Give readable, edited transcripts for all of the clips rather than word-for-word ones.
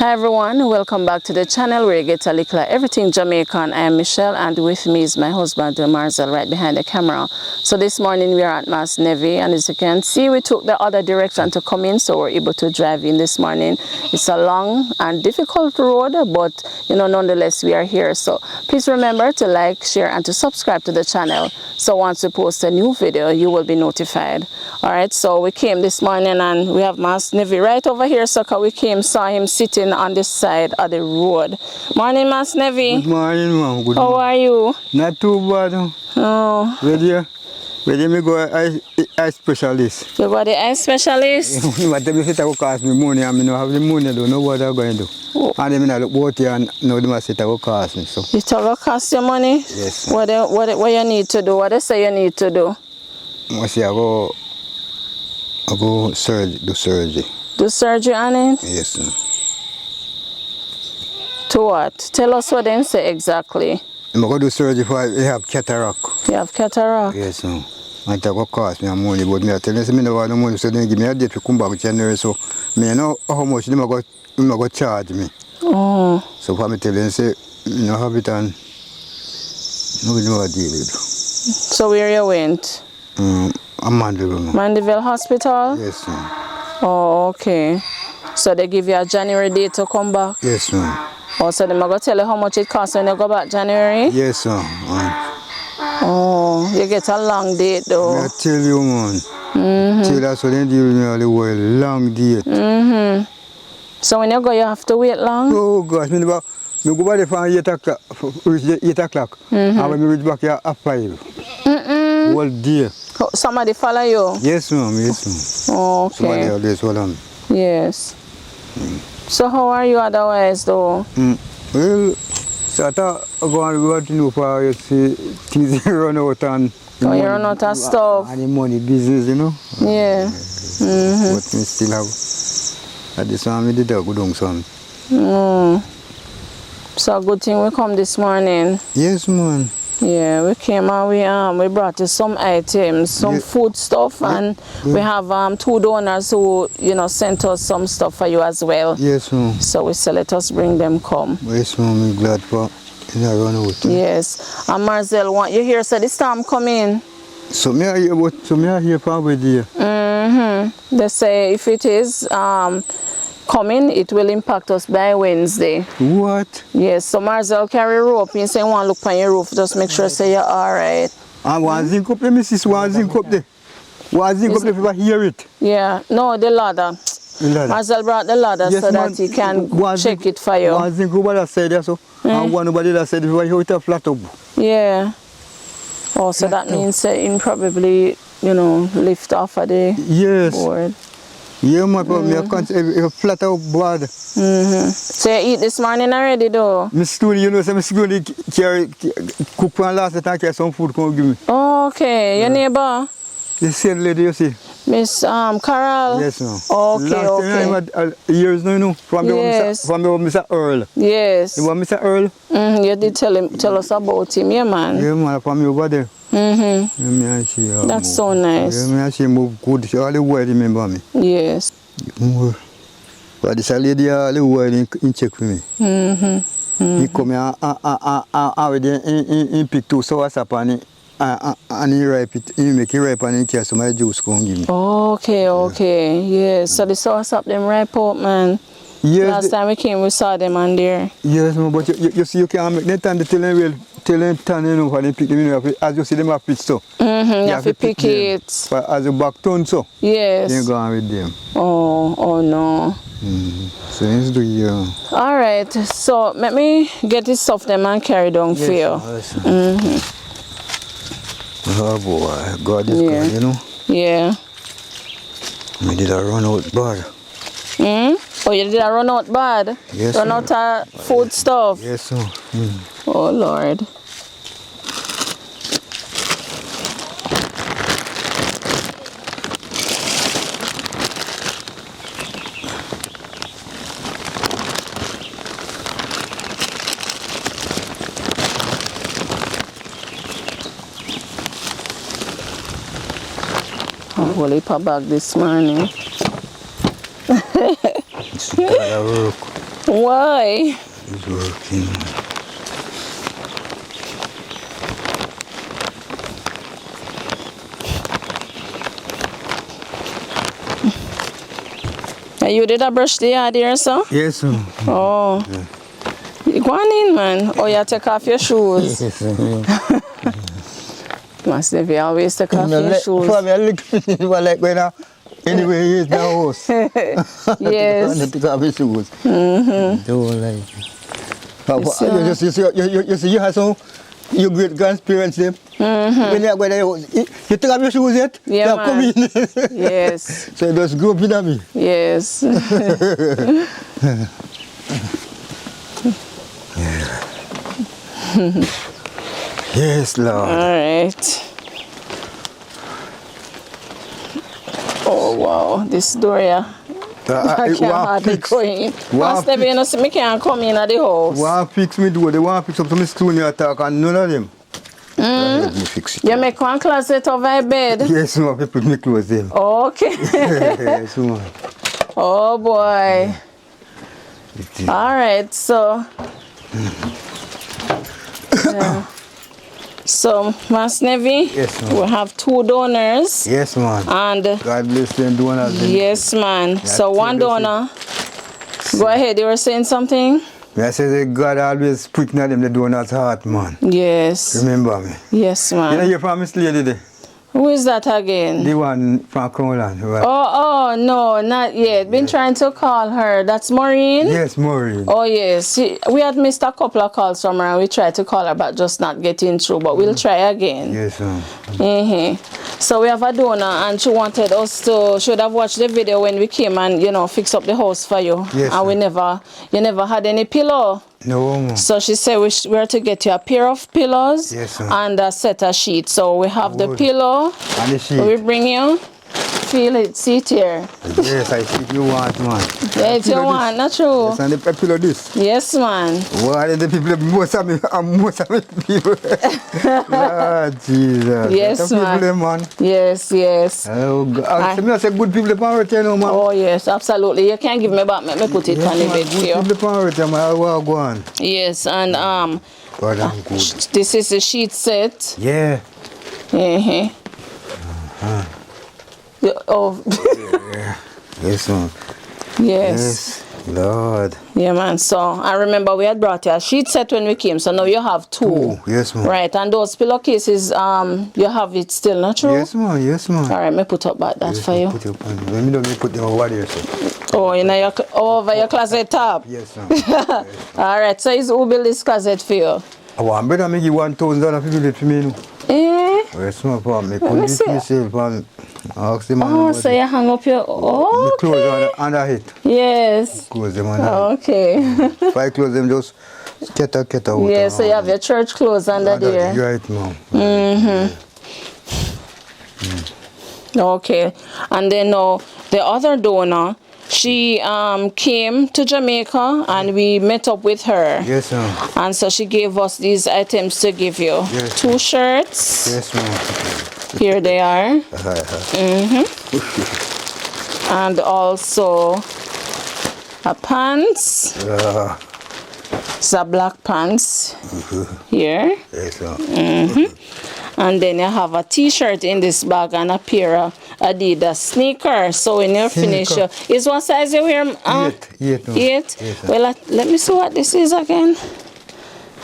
Hi everyone, welcome back to the channel where you get a Likkle Everything Jamaican. I am Michelle and with me is my husband Marcel right behind the camera. So this morning we are at Mass Nevi, and as you can see we took the other direction to come in, so we're able to drive in this morning. It's a long and difficult road, but nonetheless we are here. So please remember to like, share and to subscribe to the channel, so once we post a new video you will be notified. Alright, so we came this morning and we have Mass Nevi right over here, so we saw him sitting on this side of the road. Morning, Mass Nevi. Good morning, ma'am. Good How morning. are you? Not too bad. Oh. Where me go eye specialist. You got the eye specialist? But them say that cost me money, and I don't have the money, I don't know what I'm going to do. Oh. And then I look about here and now they say that will cost me. So. It will cost you money? Yes. What you need to do? What they say you need to do? I say I go do surgery. Do surgery on it? Yes, sir. To what? Tell us what they say exactly. I'm going to do surgery for I have cataract. You have cataract? Yes, sir. And that will cost me money, but me I tell them I don't have no money, so they give me a date to come back January, so I know how much they go charge me. Oh. So for me tell them say no have it and no know what deal with. So where you went? Mandeville. Mandeville Hospital? Yes, sir. Oh, okay. So they give you a January date to come back? Yes, sir. Oh, so they're going to tell you how much it costs when you go back January? Yes, sir. Oh, you get a long date though. I tell you, man. Tell that's what they deal with me all the while. Long date. So when you go, you have to wait long? Oh, gosh. Me go back from 8 o'clock. Reach 8 o'clock. And when we reach back here at 5. All day. Oh, somebody follow you? Yes, ma'am. Yes, ma'am. Oh, okay. Somebody always follow me. Yes. So how are you otherwise though? Well, so I thought I'm going to know for you see things run out and Oh, you run out of stuff? And the money business, Yeah. But me still have. At this time, I did a good on some. So a good thing we come this morning. Yes, man. Yeah, we came and we brought you some items, some food stuff, and we have 2 donors who sent us some stuff for you as well. Yes, ma'am. So we said let us bring them come. Yes, ma'am. I'm glad for run out. Yes. And Marcel, want you hear the storm coming? So me are here probably there. They say if it is coming, it will impact us by Wednesday. What? Yes, so Marcel carry rope. You say want to look on your roof, just make sure say you're alright. And one zinc up there, Mrs. One zinc up there. One zinc up there if you hear it. Yeah, no, the ladder. Marcel brought the ladder so that he can check it for you. One zinc over that side there, so. And one over that side if you hear it a flat up. Yeah. Oh, so that means him probably, lift off of the board. Yeah, my problem. You flat out bad. So you eat this morning already, though? Miss Tony, Miss Tony cook one last night and carry some food come give me. Oh, okay. Your neighbor? The same lady you see. Miss Carol? Yes, ma'am. Okay, last time years now, from the Mr. Earl. Yes. You want Mr. Earl? You did tell us about him, yeah, man. Yeah, man, from over there. That's so nice. Yeah, she move good. She all the world remember me. Yes. But this lady all the world in check for me. He come here and pick 2 sours up and he ripe it, he make it ripe and he carry some of the juice come give me. Okay. Yes. So the sours up them ripe up, man. Yes. Last time we came, we saw them on there. Yes, man, but you see, you can't make them stand till them turn for them pick them, as you see them have pitch so. You have to pick it. But as you back turn so, yes. you go on with them. Oh no. So let's do here. Alright, so let me get this stuff them and carry down for you. Yes. Oh boy, God is good, Yeah. Me did a run out bad. Oh, you did a run out bad? Yes. Run out of food stuff? Yes, sir. Oh, Lord. A whole heap of bag this morning. It's gotta work. Why? He's working. You did a brush the yard here, so? Yes, sir. Oh. Yeah. Go on in, man. Oh, you take off your shoes. Yes, sir. Mass Nevi always take off your shoes. For me, I look like when I, anyway, he's the house. Yes. I take off his shoes. Don't like Yes, you see, you have some, your great grandparents, them. When you go there, you take off your shoes yet? Yeah, Now come man. in. Yes. So you just grow up in me. Yes. Yes, Lord. All right. Oh, wow. This door, yeah. I can't hardly go in. Mass Nevi, you know, see, me can't come in at the house. One fix me door, they want to fix up some stone you attack and none of them. Me fix it. You make one closet over a bed? Yes, ma, I put me clothes them. Okay. Yes, ma. Oh, boy. All right, so. Yeah. So, Mass Nevi, Yes, ma'am. we have 2 donors. Yes, man. And God bless them donors. yes, man. So one donor. Go ahead. You were saying something? I say that God always put in them the donors' heart, man. Yes. Remember me. Yes, You know man. you promised lady there? Who is that again? The one from Crownland, right? Oh, no, not yet. Been trying to call her. That's Maureen? Yes, Maureen. Oh, yes. We had missed a couple of calls from her and we tried to call her but just not getting through. But we'll try again. Yes, ma'am. So we have a donor and she wanted us to, should have watched the video when we came and, you know, fix up the house for you. Yes, and you never had any pillow. No, ma'am. So she said we are to get you a pair of pillows Yes, ma'am. and a set of sheets. So we have the Good. pillow. And the sheet. We bring you. Feel it, see it here. Yes, I see you want, man. Yeah, it's you want, not true. Yes, and the pillow this. Yes, man. Why the people, most of me people. Lord Jesus. Yes, the people, man. man. Yes, yes. Oh, God. I say good people upon return, man. Oh, yes, absolutely. You can give me back. Let me put it on the bed for you. Good people upon return, man. I will go on. Yes, and God, I'm good. this is a sheet set. Yeah. Oh, Yeah. Yes, man. yes. Lord. Yeah, man. So I remember we had brought you a sheet set when we came. So now you have 2. Oh, yes, man. Right, and those pillowcases, you have it still, not true? Yes, man. Yes, man. All right, me put up that Yes, for you. Put it on. Let me know me put them over there, sir. Oh, in your over your closet top. Yes, ma'am. All right, so it's who build this closet for you? I want better make you $1,000 people it for me, no. Eh? Yes, ma'am. For me, put me this see. myself and ask the man. Oh, about so it. you hang up your. Oh, Me close okay. under it. Yes. Close them under it. Okay. If I close them, just get out. Yeah, so you have your church clothes under there. Right, ma'am. Okay. And then now the other donor, she came to Jamaica and we met up with her. Yes, ma'am. And so she gave us these items to give you. Yes. 2 shirts. Yes, ma'am. Here they are. And also a pants. It's a black pants here. Yes, ma'am. And then you have a t-shirt in this bag and a pair of Adidas sneakers. So when you're finished, is what size you wear? 8. 8. ma'am. 8? Yes, Well, let me see what this is again.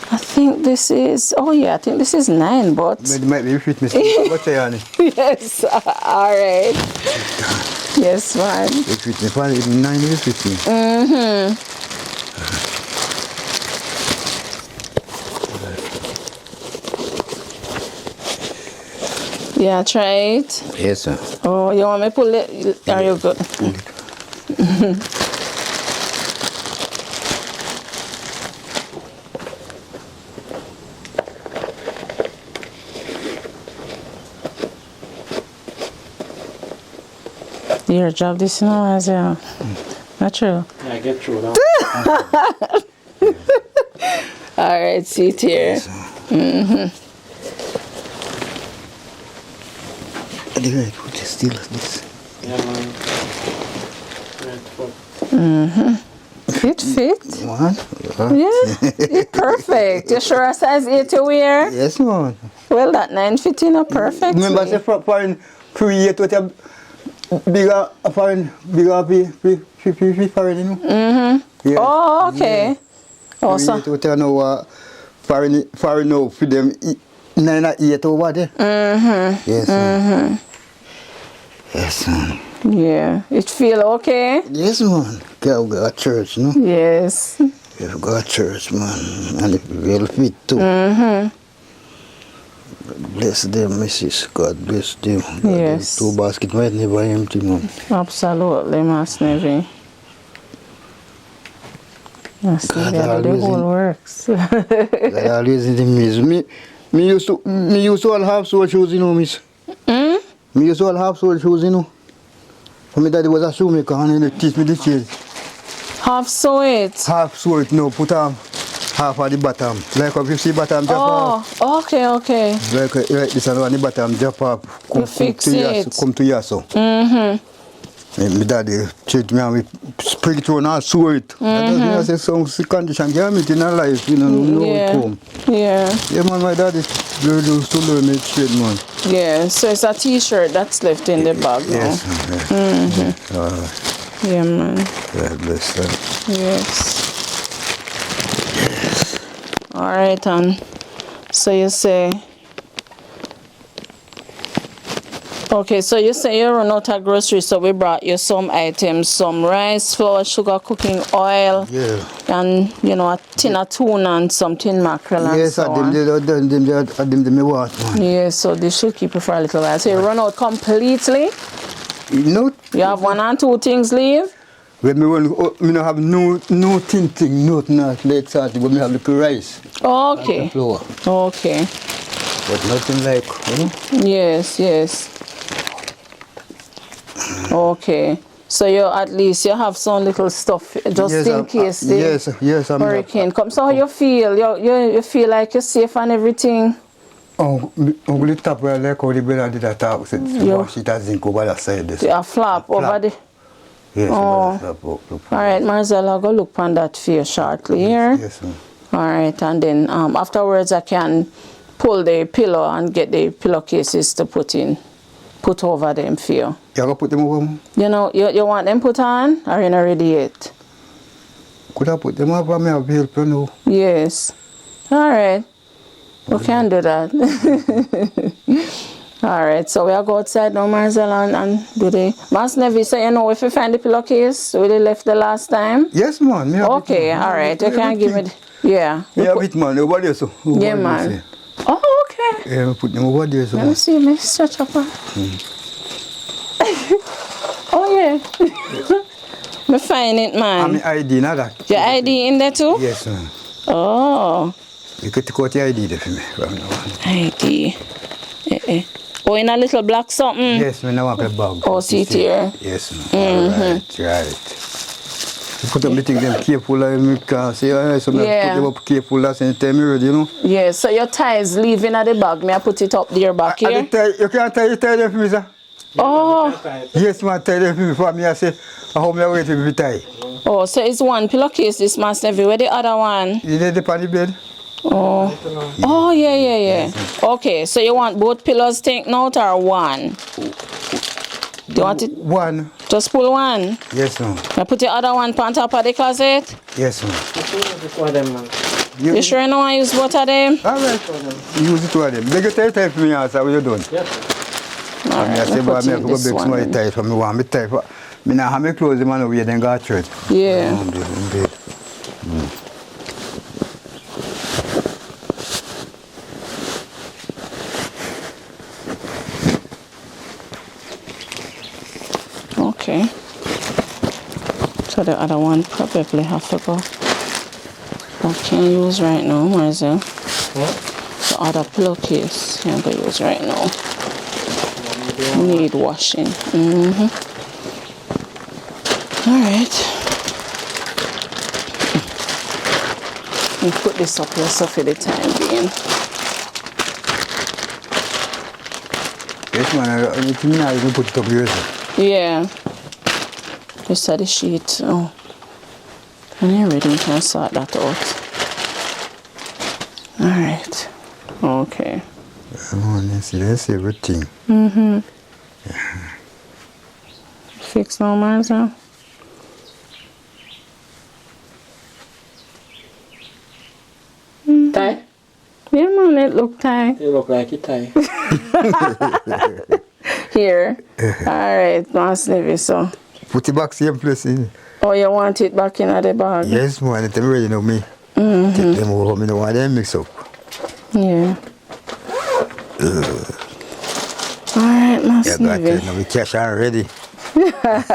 I think this is, oh yeah, I think this is 9, but. It might be fit me. What's the honey? Yes, all right. Yes, man. It fit me. Finally, 9 it fit me. Yeah, try it. Yes, sir. Oh, you want me to pull it? Are you good? Pull it. Your job this now as well. Not true. Yeah, I get through that. All right, see it here. Right, put it still like this. Yeah, man. Right foot. It fit. Man. Yeah, it perfect. You sure a size 8 to wear? Yes, man. Well, that 9 fit in a perfect. Remember, say foreign create what a bigger foreign foreign, you know? Yeah. Oh, okay. Yeah. Awesome. Create what I know foreign now for them 9 or 8 over there. Yes, man. Yes, man. Yeah. It feel okay? Yes, man. Girl, we got church, no? Yes. Yeah, we got church, man. And it will fit too. Bless them, Mrs. God bless them. Yes. 2 baskets might never empty, man. Absolutely, Mass Nevi. Mass God Nevi, I do the always whole in- works. God always in the midst. Me used to all half sole shoes, you know, miss. Me used to all half sole shoes, you know. For me, daddy was a shoemaker and he teach me the trade. Half sew it. Half sole it now, put half at the bottom. Like if you see bottom drop off. Oh, okay. Like this one on the bottom drop off. You fix it. Come to your so. My daddy treat me and we spring it on and sew it. That doesn't mean I say some condition can meet in our life, you know, no Yeah. it come. Yeah. Yeah, man, my daddy used to learn me trade, man. Yeah. So it's a t-shirt that's left in the bag now. Yes, man. Yeah. Yeah, man. God bless them. Yes. All right, and so you say. Okay, so you say you run out of groceries, so we brought you some items, some rice, flour, sugar, cooking oil, Yeah. and a tin of tuna and some tin mackerel and Yes, so on. them me what, man. Yeah, so this should keep you for a little while. So you run out completely? No, You have 1 and 2 things leave? when me no have no thing, nothing else late starting, but me have the rice. Okay. And flour. Okay. But nothing like, you know? Yes. Okay. So at least you have some little stuff just Yes, in case the yes, I'm hurricane comes. So how you feel? You feel like you're safe and everything? Oh, the top where I like how the brother did that talk, said, wash it as zinc over that side. This. A flap over the... Yes, Oh. All Alright, Marcel, I'll go look on that for you shortly here. Yes, ma'am. Alright, and then afterwards I can pull the pillow and get the pillowcases to put over them for you. You gonna put them over, ma'am? You want them put on or you're not ready yet? Could I put them over? Me have help, you know. Yes. Alright. We can do that. Alright, so we'll go outside now, Marcel, and do the... Mass Nevi, so you know if you find the pillowcase we left the last time? Yes, man. Me have Okay, it, man. alright. You can give me... Yeah. Me have it, man. Over there, so. Over Yeah, there, man. say. Oh, okay. Yeah, me put them over there, so. Let me see, me stretch up. Oh, yeah. Me find it, And man. my ID, not that. Your ID in there too? Yes, man. Oh. You could take out your ID there for me. From now on. ID. Oh, in a little black something? Yes, man. I want a bag. Oh, see it here. Yes, man. Right. You put them the thing them careful, like me can say, so me Yeah. put them up careful, that's the time you ready, you know. Yeah, so your ties leaving at the bag. May I put it up there back And here? the tie, you can't tie them for me, sir. Oh. Yes, man, tie them for me. For me, I say, how me wait to be tie. Oh, so it's one pillowcase, this Mass Nevi. Where the other one? You need the on the bed? Oh. Oh, yeah. Okay, so you want both pillows taken out or one? Do you want it? One. Just pull one. Yes, ma'am. I put the other one on top of the closet. Yes, ma'am. You sure you don't want to use both of them? All right. Use it to them. They get tie for me, answer what you done. All I right, say, boy, I put have in to go this back somebody one. tie for me. Want me tie for me now have me clothes, man, over here, then go to church. Yeah. Okay. So the other one probably have to go. I can't use right now, Marcel. The other pillowcase I'm going to use right now. Need washing. Alright. Put this up here so for the time being. Yes, man, I can put it up here, sir. Yeah. Just had the sheet. Oh. And everything can sort that out. Alright. Okay. That's everything. Fix no Marza. Tie? Yeah, man, it look tight. You look like you tie. Here. Alright, Mass Nevi, so. Put it back same place in. Oh, you want it back in the bag? Yes, man, it's ready now, me. Take them over, me don't want them mix up. Yeah. Alright, Mass Yeah, got Nevi. it. Now we cash already. Yes,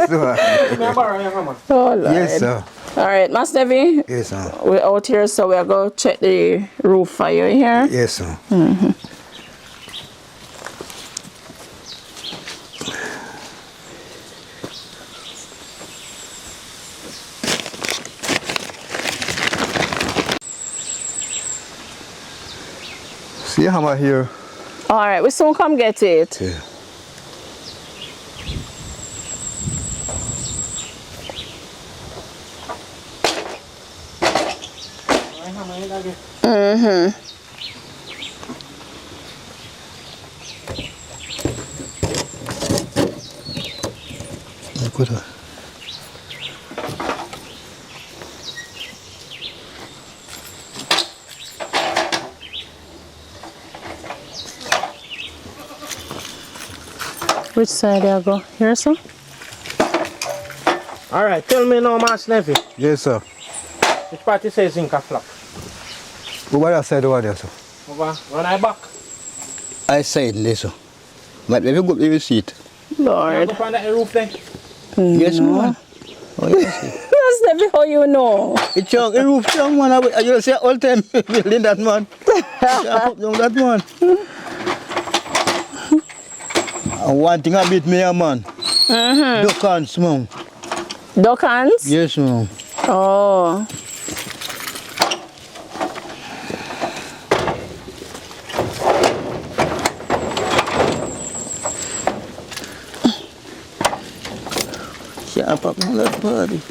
sir. Oh, Lord. Yes, sir. Alright, Mass Nevi. Yes, sir. We're out here, so we'll go check the roof for you here. Yes, sir. See hammer here. Alright, we soon come get it. Yeah. Look at that. Which side I go? Here, sir? Alright, tell me now, Mass Nevi. Yes, sir. Which party says zinc a flap? Over that side over there, sir. Over, when I back. I said this, sir. But if you go, you will see it. I Lord. go find that roof there. Yes, man. Oh, yes. That's never how you know. It's young, the roof young, man. You say all time building that, man. Up down that, man. And one thing I beat me, man. Duck hands, man. Duck hands? Yes, man. Oh. Yeah, pop on that body.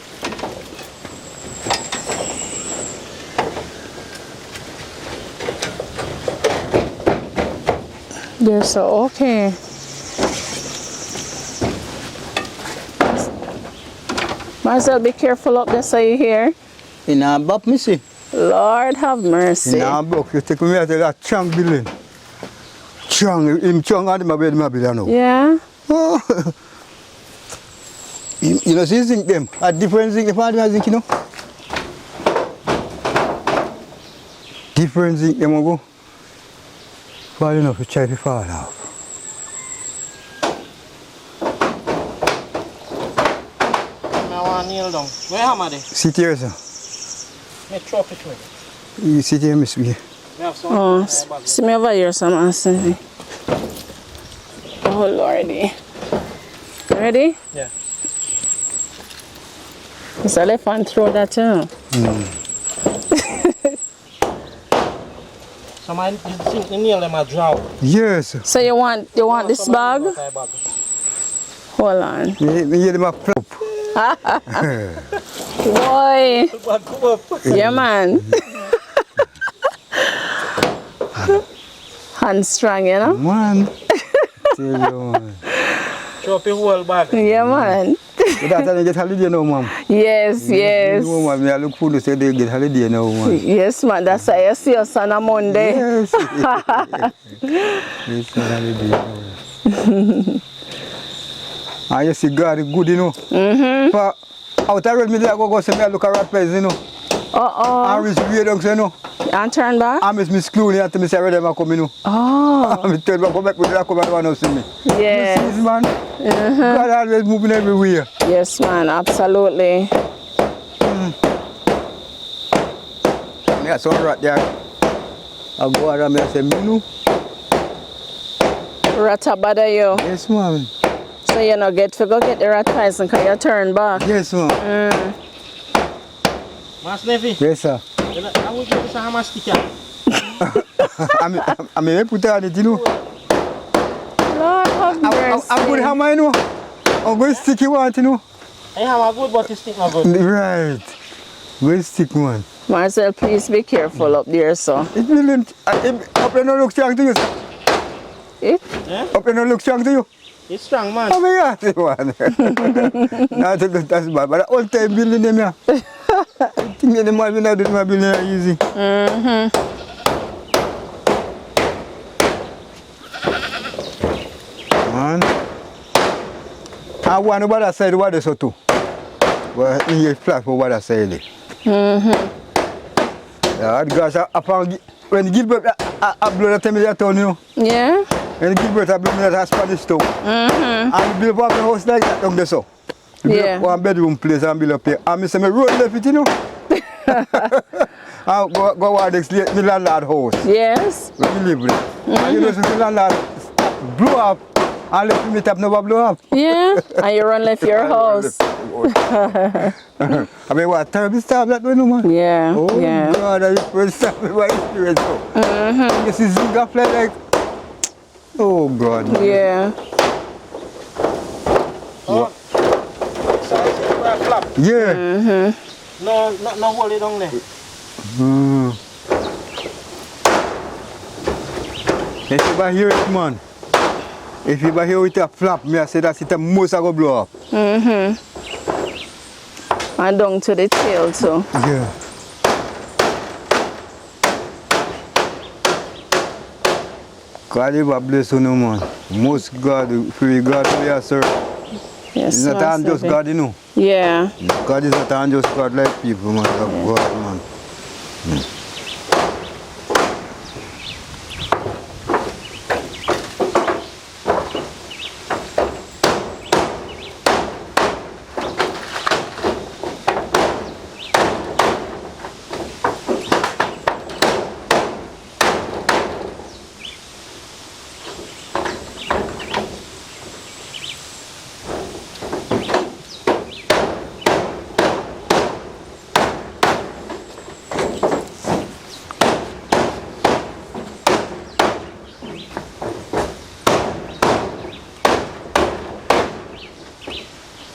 They're so okay. Marcel, be careful up there so you hear. In a bop, me see. Lord have mercy. In a book, you take me out of that chang building. Chang, him chang out of my bed, my building now. Yeah? Oh. You know, see, zinc them. A different zinc, the part of zinc, you know. Different zinc, them will go. Fall enough to try to fall off. I want to kneel down. Where hammer there? Sit here, sir. Make chop it with. You sit here, Miss B. We have some. Oh, see me over here, some answer. Oh, Lordy. Ready? Yeah. It's a left hand throw that too. Some I think the nail them a draw. Yes. So you want this bag? Hold on. Me hear them a plop. Boy. Yeah, man. Hand strong, you know? Man. Tell you, man. Chop your whole bag. Yeah, man. But that's how they get holiday now, ma'am. Yes, yes. No, man. I look forward to say they get holiday now, man. Yes, man. That's why you see us on a Monday. Yes. It's a holiday now. And you see God is good, you know. But out of me, I go see me look at rat place, you know. I reach way down, you know. And turn back? I miss Miss Clooney after me say where them a come, you know. Oh. I tell them come back with that come and one see me. Yes. You see this, man? God always moving everywhere. Yes, man. Absolutely. Me a son rat there. I go around and I say, me no. Rat bother you. Yes, ma'am. So you no get to go get the rat poison because you turn back. Yes, ma'am. Mass Nevi. Yes, sir. I will give you a hammer sticker. I mean, put on it, you know. Lord have mercy. I'm good hammer, you know. I'm going to stick you on, you know. I have a good, but it's stick not good. Right. Where's stick man? Marcel, please be careful up there, so. It will up and look strong to you, sir. It? Eh? Up and look strong to you. It's strong, man. Oh my God, one. Not that's bad, but all time building them here. I think the man will not do my building easy. Man. I want over that side, over there so too. But in your flat over that side. Yeah, gosh, when Gilbert I blow that time in that town, you know. Yeah? When Gilbert I blow that Spanish town. And build up a house like that down there so. Yeah. One bedroom place and build up here. And I say, my road left it, you know. I go to next my landlord house. Yes? Where we live with. And you know, so the landlord blow up. And left me top never blow up. Yeah? And you run left your house. I mean, what terrible stuff that we know, man. Yeah, Oh, yeah. God, I first time in my experience. This is Zinga fly like, oh, God. Yeah. Oh. So it's a flap. Yeah. No hold it down there. If you hear it, man. If you hear with a flap, me I say that it must go blow up. And down to the tail, so. Yeah. God ever bless you, no man. Most God, free God we are serve. Yes, It's not Mass unjust Nevi. God, you know. Yeah. God is not unjust God like people, man. God, man.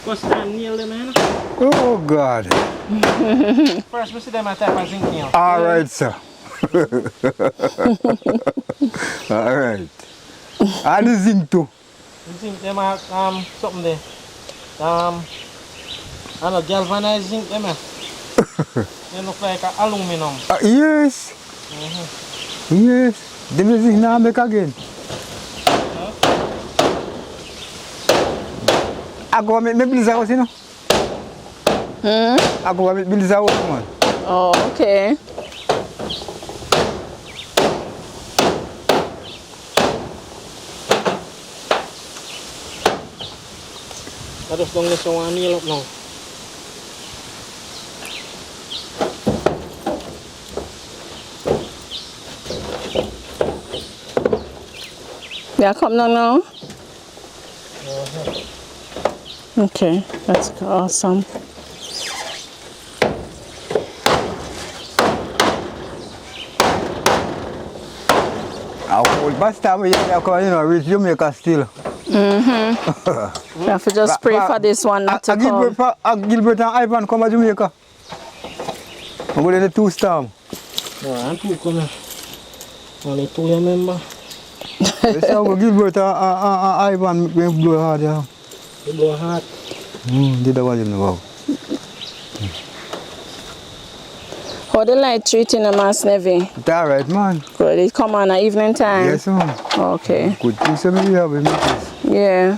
First time nail them, man. Oh, God. First, we see them at type of zinc nail. All right, sir. All right. And the zinc too. You zinc them at something there. I know galvanized zinc them. They look like aluminum. Yes. Yes. The music now make again. I go make build a house, you know. I go make build a house, man. Oh, okay. I just don't let someone nail up now. Yeah, come down now. Okay, that's awesome. I hold best time we reach Jamaica still. You have to just pray for this one not to come. Gilbert and Ivan come to Jamaica. I'm going to the 2 storm. No, I'm too coming. Only 2 remember. They say Gilbert and Ivan blow hard, yeah. They blow hard. Did that one about. How the light treating the Mass Nevi? It's all right, man. Good, it come on at evening time? Yes, man. Okay. Good things we have in this. Yeah.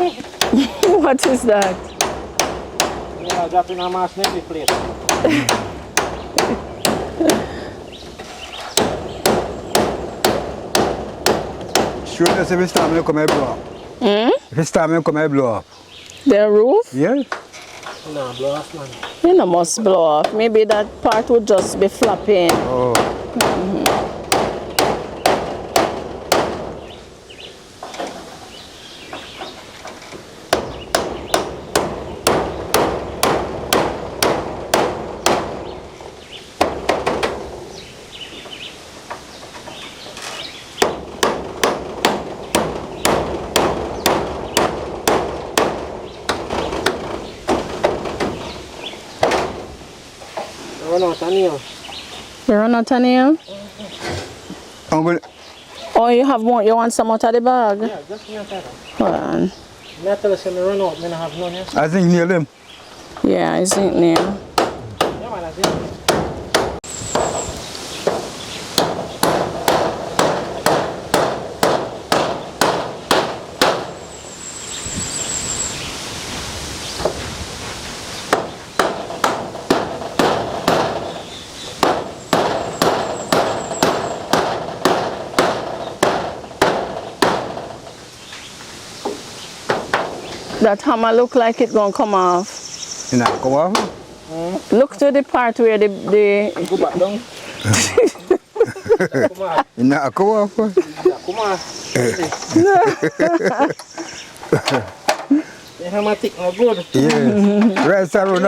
What is that? Yeah, dropping a Mass Nevi plate. Sure, if it's time, you come and blow up. If it's time, you come and blow up. The roof? Yeah? No, blow off, man. You know, must blow off. Maybe that part would just be flapping. Oh. Run out of nail. You run out of nail? I'm going Oh, you have more? You want some out of the bag? Yeah, just me outside. Hold on. I tell us when I run out, I don't have none, yes? I think near them. Yeah, I think nail. Yeah, man, I think. That hammer look like it gonna come off. You know, come off. Look to the part where the Go back down. Come on. You know, come off. Come on. The hammer thick are good. Yeah. Right side, run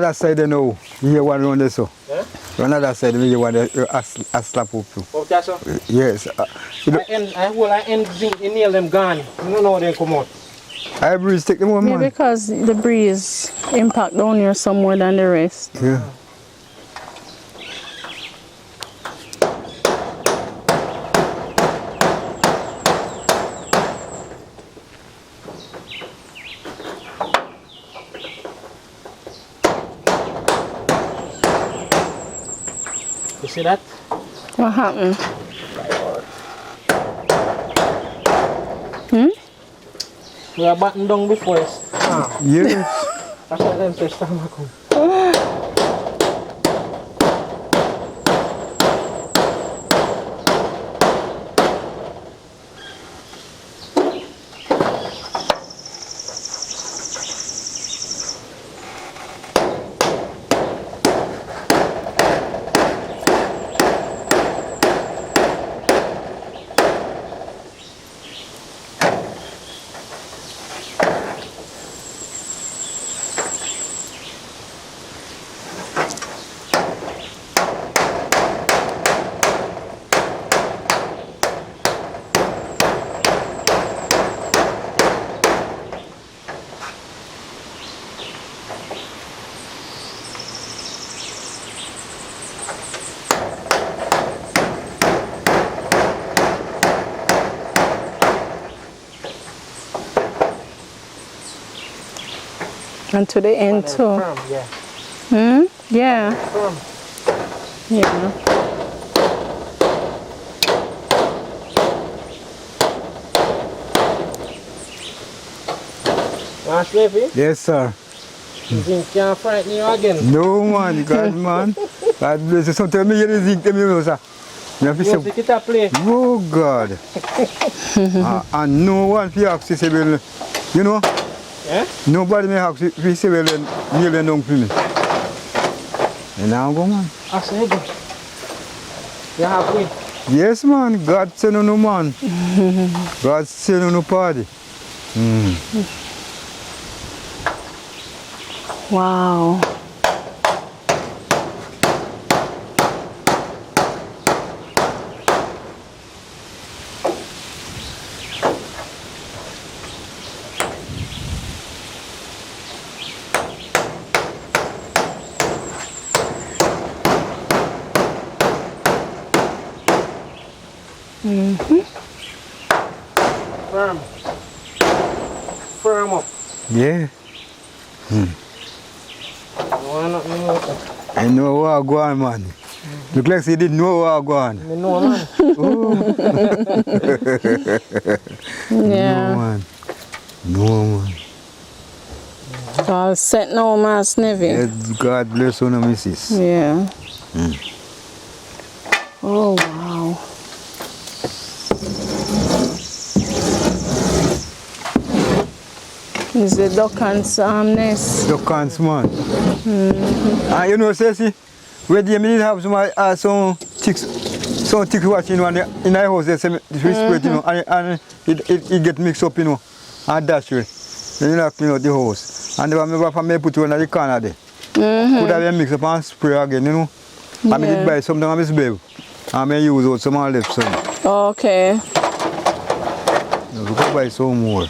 that side, you know. You hear one round there, so. Yeah? Run that side, you hear one a slap up too. Oh, that's all. Yes. I end zinc, the nail them gone. You don't know how they come out. I breeze take them one, yeah, man. because the breeze impact down here some more than the rest. Yeah. You see that? What happened? We are button down before it's Yes. that's why them first time I come. And to the end too. Firm, yeah. Yeah. Firm. Yeah. Mass Nevi, Yes, sir. zinc can't frighten you again. No, man. God, man. God bless you. Sometimes I hear the zinc them, you know, sir. You have to You say, pick it up, play. oh, God. And no one for you ask to say, well, you know, Yeah? nobody may ask to say, well, kneel down for me. And now go, man. I say go. You have way. Yes, man. God send you no man. God send you no party. Wow. Firm. Firm up. Yeah. You want nothing more. I know what I go on, man. Look like you didn't know what I go on. Me know, man. No, Yeah. man. No, man. All set now, Mass Nevi. Yes, God bless you, missus. Yeah. Oh, wow. Is the duck and nest? Duck and man. And you know, see, where they did have some chicks watching in the house, they say, spread, you know, and it get mixed up, you know, and dash way. Then you know, clean out the house. And they remember from me put one in the corner there. Could have been mixed up and spray again, you know. I did buy something on this babe. And I use out some and left some. Okay. We could buy some more.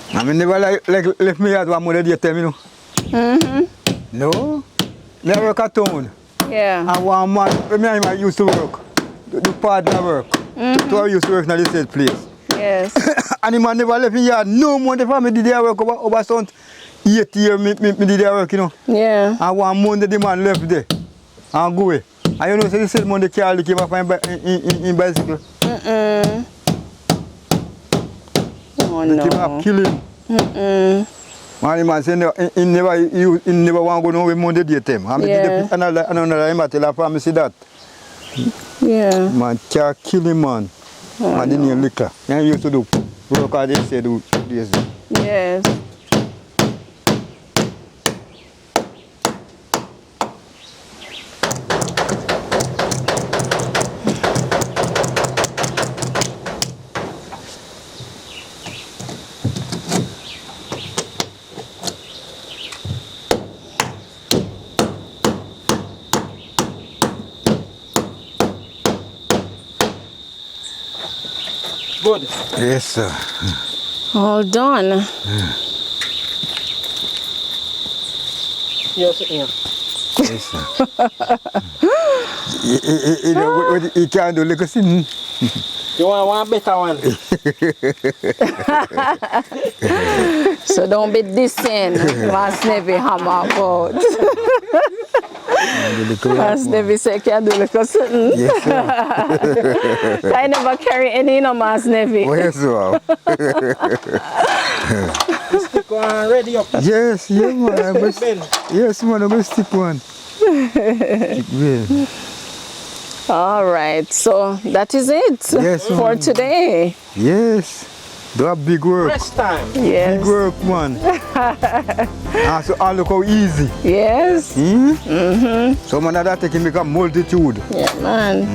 I mean, never left me at one more day, tell me, you know. No? I work at town. Yeah. And one man, when I used to work, the partner work. So I used to work in the same place. Yes. And the man never left me here. No more the family did their work over some 8 years, me did their work, you know. Yeah. And one Monday the man left there and go away. And you know, so the same Monday Carl came up in bicycle. Oh, They no. came up kill him. And the man said he never want to go nowhere Monday daytime. And Yeah. another him tell her promise that. Yeah. Man can't kill him, man. Man didn't even Likkle. And he used to do work as they say do this. Yes. Good. Yes, sir. All done. Yes, yeah. Yes, sir. He can't do like a sin. You want one better one? So don't be dissing Mass Nevi hammer about. Mass Nevi say can do like a something. Yes, sir. I never carry any no Mass Nevi. Oh, yes, sir. Stick one ready up. Yes, yeah, man. I'm gonna, Ben. yes, man. I'm going to stick one. Stick Ben. All right, so that is it Yes, for ma'am. today. Yes. Do a big work. Rest time. Yes. Big work, man. And so, look how easy. Yes. So, man, that can make a multitude. Yeah, man.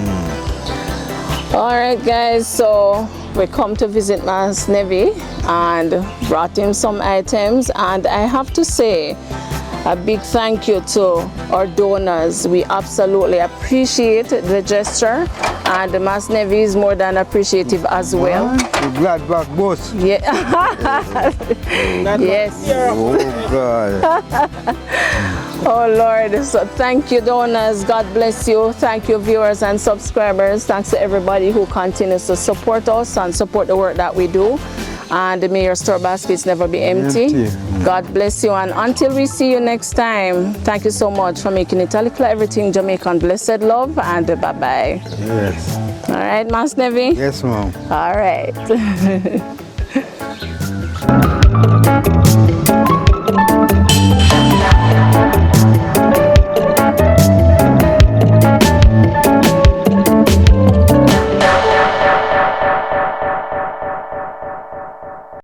All right, guys. So we come to visit Mass Nevi and brought him some items, and I have to say a big thank you to our donors. We absolutely appreciate the gesture, and Mass Nevi is more than appreciative as well. You're glad back, boss. Yeah. Yes. Oh, God. Oh Lord, so thank you donors, God bless you. Thank you viewers and subscribers. Thanks to everybody who continues to support us and support the work that we do. And may your store baskets never be empty. God bless you, and until we see you next time, thank you so much for making it Likkle Everything Jamaican. Blessed love, and bye-bye. Yes. All right, Mass Nevi? Yes, ma'am. All right.